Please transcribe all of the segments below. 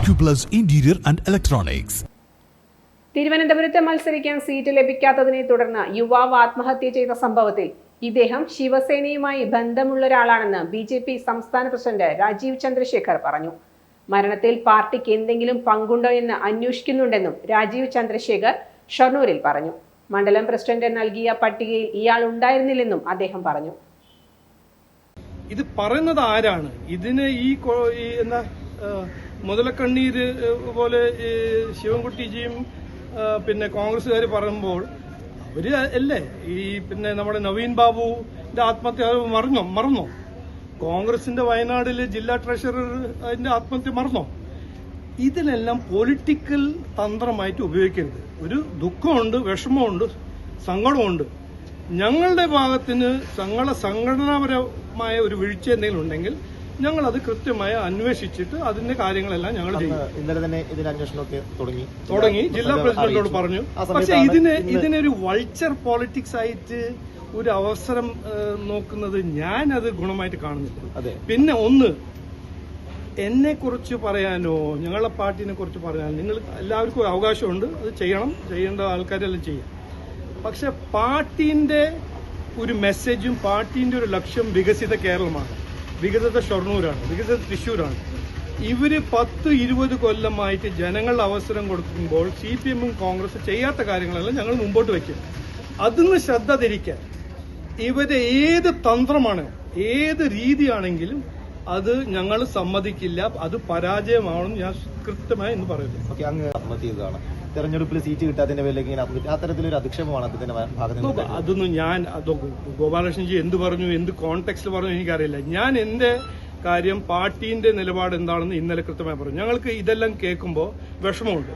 Acuplus Interior and Electronics. തിരുവനന്തപുരത്ത് മത്സരിക്കാൻ seat ലഭിക്കാത്തതിനെ തുടർന്ന് യുവാവ് ആത്മഹത്യ ചെയ്ത സംഭവത്തിൽ ഇദ്ദേഹം ശിവസേനയുമായി ബന്ധമുള്ള ഒരാളാണെന്ന് ബിജെപി സംസ്ഥാന പ്രസിഡന്റ് രാജീവ് ചന്ദ്രശേഖർ പറഞ്ഞു. മരണത്തിൽ പാർട്ടിക്ക് എന്തെങ്കിലും പങ്കുണ്ടോ എന്ന് അന്വേഷിക്കുന്നുണ്ടെന്നും രാജീവ് ചന്ദ്രശേഖർ ഷൊർണൂരിൽ പറഞ്ഞു. മണ്ഡലം പ്രസിഡന്റ് നൽകിയ പട്ടികയിൽ ഇയാൾ ഉണ്ടായിരുന്നില്ലെന്നും അദ്ദേഹം പറഞ്ഞു. ഇത് പറയുന്നത് ആരാണ്? ഇതിന് ഈ എന്താ മുതലക്കണ്ണീര് പോലെ ശിവൻകുട്ടിജിയും പിന്നെ കോൺഗ്രസ്സുകാർ പറയുമ്പോൾ അവര് അല്ലേ ഈ പിന്നെ നമ്മുടെ നവീൻ ബാബുവിന്റെ ആത്മഹത്യ മറന്നോ? കോൺഗ്രസിന്റെ വയനാടില് ജില്ലാ ട്രഷറർ അതിന്റെ ആത്മഹത്യ മറന്നോ? ഇതിനെല്ലാം പൊളിറ്റിക്കൽ തന്ത്രമായിട്ട് ഉപയോഗിക്കരുത്. ഒരു ദുഃഖമുണ്ട്, വിഷമമുണ്ട്, സങ്കടമുണ്ട്. ഞങ്ങളുടെ ഭാഗത്തിന് സംഘടനാപരമായ ഒരു വീഴ്ച എന്തെങ്കിലും ഉണ്ടെങ്കിൽ ഞങ്ങൾ അത് കൃത്യമായി അന്വേഷിച്ചിട്ട് അതിന്റെ കാര്യങ്ങളെല്ലാം ഞങ്ങൾ ചെയ്യും. ഇന്നലെ തന്നെ ഇതിന്റെ അന്വേഷണമൊക്കെ തുടങ്ങി ജില്ലാ പ്രസിഡന്റിനോട് പറഞ്ഞു. പക്ഷെ ഇതിനൊരു വൾച്ചർ പോളിറ്റിക്സ് ആയിട്ട് ഒരു അവസരം നോക്കുന്നത് ഞാൻ അത് ഗുണമായിട്ട് കാണുന്നില്ല. പിന്നെ ഒന്ന്, എന്നെ കുറിച്ച് പറയാനോ ഞങ്ങളുടെ പാർട്ടിനെ കുറിച്ച് പറയാനോ നിങ്ങൾ എല്ലാവർക്കും ഒരു അവകാശമുണ്ട്. അത് ചെയ്യേണ്ട ആൾക്കാരെല്ലാം ചെയ്യാം. പക്ഷെ പാർട്ടിന്റെ ഒരു മെസ്സേജും പാർട്ടിന്റെ ഒരു ലക്ഷ്യം വികസിത കേരളമാണ്, വികസിത ഷൊർണൂരാണ്, വികസിത തൃശ്ശൂരാണ്. ഇവര് 10-20 കൊല്ലമായിട്ട് ജനങ്ങളുടെ അവസരം കൊടുക്കുമ്പോൾ CPM-ഉം കോൺഗ്രസ് ചെയ്യാത്ത കാര്യങ്ങളെല്ലാം ഞങ്ങൾ മുമ്പോട്ട് വയ്ക്കും. അതിന്ന് ശ്രദ്ധ തിരിക്കാൻ ഇവരുടെ ഏത് തന്ത്രമാണ്, ഏത് രീതിയാണെങ്കിലും അത് ഞങ്ങൾ സമ്മതിക്കില്ല. അത് പരാജയമാണെന്ന് ഞാൻ കൃത്യമായി എന്ന് പറയുന്നു. അങ്ങ് തെരഞ്ഞെടുപ്പിൽ സീറ്റ് കിട്ടാത്തതിന്റെ പേരിലേക്ക് അത്തരത്തിലൊരു അധിക്ഷേപമാണ് അദ്ദേഹത്തിന്റെ ഭാഗത്ത്. അതൊന്നും ഗോപാലകൃഷ്ണൻജി എന്ത് പറഞ്ഞു, എന്ത് കോൺടെക്സ്റ്റിൽ പറഞ്ഞു എനിക്കറിയില്ല. ഞാൻ എന്റെ കാര്യം പാർട്ടിന്റെ നിലപാട് എന്താണെന്ന് ഇന്നലെ കൃത്യമായി പറഞ്ഞു. ഞങ്ങൾക്ക് ഇതെല്ലാം കേൾക്കുമ്പോൾ വിഷമമുണ്ട്,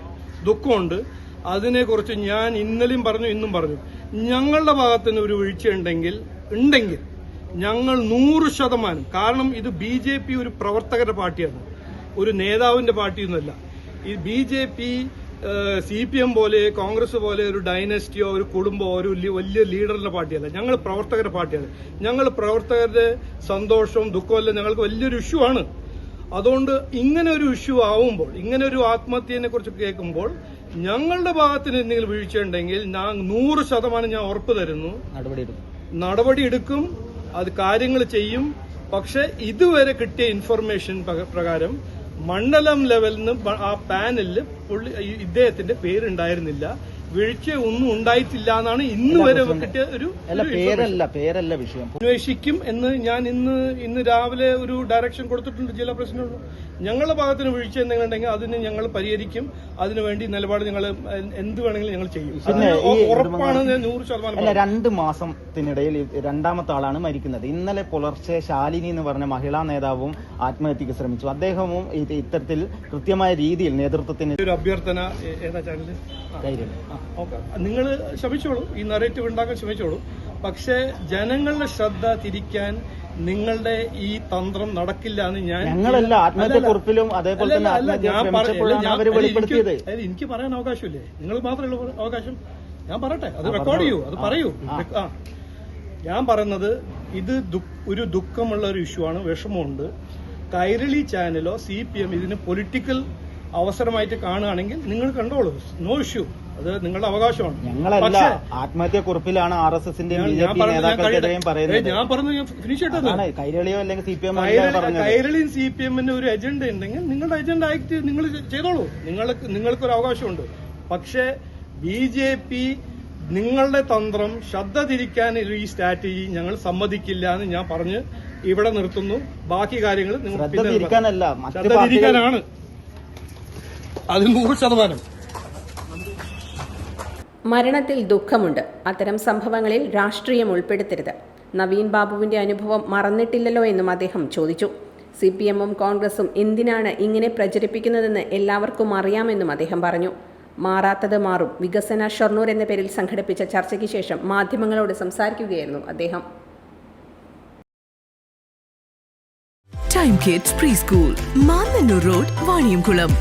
ദുഃഖമുണ്ട്. അതിനെക്കുറിച്ച് ഞാൻ ഇന്നലെയും പറഞ്ഞു, ഇന്നും പറഞ്ഞു. ഞങ്ങളുടെ ഭാഗത്തുനിന്ന് ഒരു വീഴ്ച ഉണ്ടെങ്കിൽ ഞങ്ങൾ 100%, കാരണം ഇത് BJP ഒരു പ്രവർത്തകരുടെ പാർട്ടിയാണ്, ഒരു നേതാവിന്റെ പാർട്ടിയൊന്നുമല്ല. ഈ BJP CPM പോലെ കോൺഗ്രസ് പോലെ ഒരു ഡൈനസ്റ്റിയോ ഒരു കുടുംബമോ ഒരു വലിയ ലീഡറിന്റെ പാർട്ടിയല്ല. ഞങ്ങൾ പ്രവർത്തകരുടെ പാർട്ടിയാണ്. ഞങ്ങൾ പ്രവർത്തകരുടെ സന്തോഷവും ദുഃഖവും എല്ലാം ഞങ്ങൾക്ക് വലിയൊരു ഇഷ്യൂ ആണ്. അതുകൊണ്ട് ഇങ്ങനെ ഒരു ഇഷ്യൂ ആവുമ്പോൾ, ഇങ്ങനെ ഒരു ആത്മഹത്യനെ കുറിച്ച് കേൾക്കുമ്പോൾ ഞങ്ങളുടെ ഭാഗത്തിന് എന്തെങ്കിലും വീഴ്ച ഉണ്ടെങ്കിൽ 100% ഞാൻ ഉറപ്പ് തരുന്നു, നടപടി എടുക്കും, അത് കാര്യങ്ങൾ ചെയ്യും. പക്ഷെ ഇതുവരെ കിട്ടിയ ഇൻഫർമേഷൻ പ്രകാരം മണ്ഡലം ലെവലിൽ നിന്ന് ആ പാനലിൽ ഇദ്ദേഹത്തിന്റെ പേരുണ്ടായിരുന്നില്ല. വീഴ്ച ഒന്നും ഉണ്ടായിട്ടില്ല എന്നാണ് ഇന്ന് വരെ കിട്ടിയ ഒരു പേരല്ല വിഷയം. അന്വേഷിക്കും എന്ന് ഞാൻ ഇന്ന് രാവിലെ ഒരു ഡയറക്ഷൻ കൊടുത്തിട്ടുണ്ട് ജില്ലാ പ്രസിഡന്റിനോട്. ഞങ്ങളുടെ ഭാഗത്തിന് വീഴ്ച എന്തെങ്കിലും ഉണ്ടെങ്കിൽ അതിന് ഞങ്ങൾ പരിഹരിക്കും. അതിനുവേണ്ടി നിലപാട് ഞങ്ങൾ എന്ത് വേണമെങ്കിലും ഞങ്ങൾ ചെയ്യും. ഉറപ്പാണ് 100%. 2 മാസത്തിനിടയിൽ രണ്ടാമത്തെ ആളാണ് മരിക്കുന്നത്. ഇന്നലെ പുലർച്ചെ ശാലിനി എന്ന് പറഞ്ഞ മഹിളാ നേതാവും ആത്മഹത്യക്ക് ശ്രമിച്ചു. അദ്ദേഹവും ഇത്തരത്തിൽ കൃത്യമായ രീതിയിൽ നേതൃത്വത്തിന് ഒരു അഭ്യർത്ഥന ഏതാ ചാനല് നിങ്ങൾ ശ്രമിച്ചോളൂ, ഈ നറേറ്റീവ് ഉണ്ടാക്കാൻ ശ്രമിച്ചോളൂ. പക്ഷെ ജനങ്ങളുടെ ശ്രദ്ധ തിരിക്കാൻ നിങ്ങളുടെ ഈ തന്ത്രം നടക്കില്ല എന്ന് എനിക്ക് പറയാൻ അവകാശമില്ലേ? നിങ്ങൾ മാത്രമേ അവകാശം. ഞാൻ പറയട്ടെ, അത് റെക്കോർഡ് ചെയ്യൂ, അത് പറയൂ. ഞാൻ പറയുന്നത് ഇത് ഒരു ദുഃഖമുള്ള ഒരു ഇഷ്യൂ ആണ്, വിഷമമുണ്ട്. കൈരളി ചാനലോ CPM ഇതിന് പൊളിറ്റിക്കൽ അവസരമായിട്ട് കാണുകയാണെങ്കിൽ നിങ്ങൾ കണ്ടോളൂ, നോ ഇഷ്യൂ. അത് നിങ്ങളുടെ അവകാശമാണ്. ഞങ്ങളല്ല ആത്മഹത്യക്കുറിപ്പിലാണ് RSSന്റെ ഞാൻ പറഞ്ഞു, ഞാൻ ഫിനിഷ് ചെയ്തത്. കൈരളിയോ അല്ലെങ്കിൽ CPM കൈരളിയും CPM-ന് ഒരു അജണ്ട ഉണ്ടെങ്കിൽ നിങ്ങളുടെ അജണ്ട ആയിട്ട് നിങ്ങൾ ചെയ്തോളൂ. നിങ്ങൾക്കൊരു അവകാശമുണ്ട്. പക്ഷേ BJP നിങ്ങളുടെ തന്ത്രം ശ്രദ്ധ തിരിക്കാൻ ഈ സ്ട്രാറ്റജി ഞങ്ങൾ സമ്മതിക്കില്ല എന്ന് ഞാൻ പറഞ്ഞ് ഇവിടെ നിർത്തുന്നു. ബാക്കി കാര്യങ്ങൾ ശ്രദ്ധ തിരിക്കാനാണ്. അത് 100%. മരണത്തിൽ ദുഃഖമുണ്ട്. അത്തരം സംഭവങ്ങളിൽ രാഷ്ട്രീയം ഉൾപ്പെടുത്തരുത്. നവീൻ ബാബുവിന്റെ അനുഭവം മറന്നിട്ടില്ലല്ലോ എന്നും അദ്ദേഹം ചോദിച്ചു. CPM-ഉം കോൺഗ്രസും എന്തിനാണ് ഇങ്ങനെ പ്രചരിപ്പിക്കുന്നതെന്ന് എല്ലാവർക്കും അറിയാമെന്നും അദ്ദേഹം പറഞ്ഞു. മാറാത്തത് മാറും, വികസന ഷൊർണൂർ എന്ന പേരിൽ സംഘടിപ്പിച്ച ചർച്ചയ്ക്ക് ശേഷം മാധ്യമങ്ങളോട് സംസാരിക്കുകയായിരുന്നു അദ്ദേഹം. Time kids pre school, Mannannur road, Vaniyamkulam.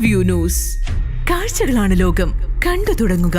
.view news. കാഴ്ചകളാണ് ലോകം, കണ്ടു തുടങ്ങുക.